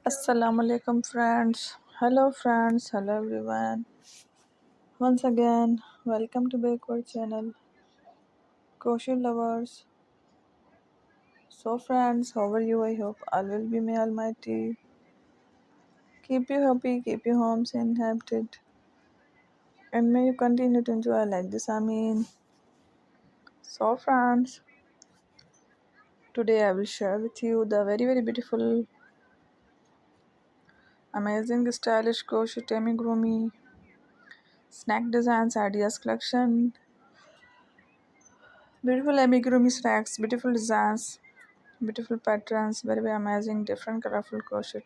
Assalamu alaikum friends. Hello friends. Hello everyone. Once again, welcome to Backward channel. Crochet lovers. So friends, how are you? I hope all will be may almighty. Keep you happy, keep your homes inhabited. And may you continue to enjoy like this. So friends, today I will share with you the very beautiful, amazing stylish crochet amigurumi snack designs ideas collection. Beautiful amigurumi snacks, beautiful designs, beautiful patterns, very amazing, different colorful crochet,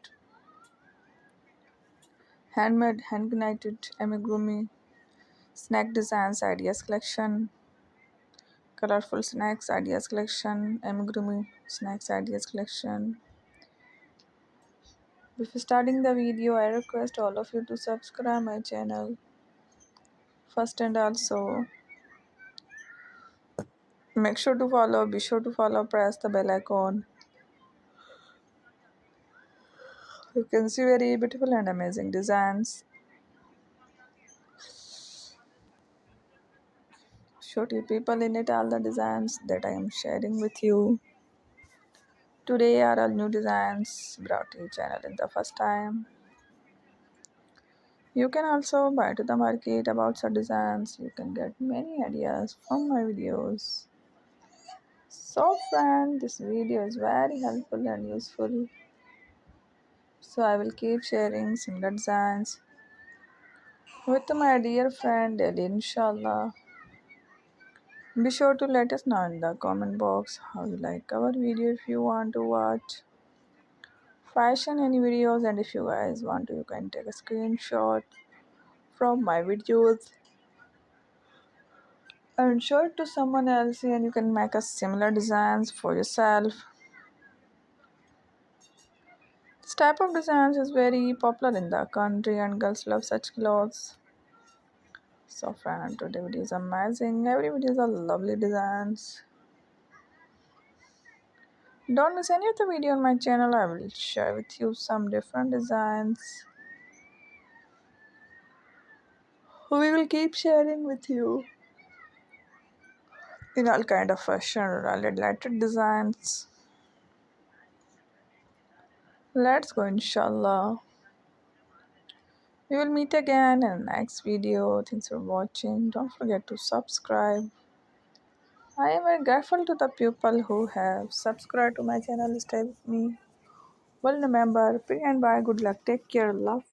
handmade, hand knitted amigurumi snack designs, ideas collection, colorful snacks, ideas collection, amigurumi snacks, ideas collection. Before starting the video, I request all of you to subscribe my channel first, and also make sure to follow, be sure to follow, press the bell icon. You can see very beautiful and amazing designs. Show you people in it all the designs that I am sharing with you. Today are all new designs brought to your channel in the first time. You can also buy to the market about such designs. You can get many ideas from my videos. So friend, this video is very helpful and useful. So I will keep sharing similar designs with my dear friend daily, inshallah. Be sure to let us know in the comment box how you like our video. If you want to watch fashion any videos, and if you guys want to, you can take a screenshot from my videos and show it to someone else, and you can make a similar designs for yourself. This type of designs is very popular in the country and girls love such clothes. So friend, today video is amazing. Every video is a lovely designs. Don't miss any of the video on my channel. I will share with you some different designs. We will keep sharing with you in all kind of fashion related designs. Let's go, inshallah. We will meet again in the next video. Thanks for watching. Don't forget to subscribe. I am very grateful to the people who have subscribed to my channel. Stay with me. Well, remember, pray and bye. Good luck. Take care. Love.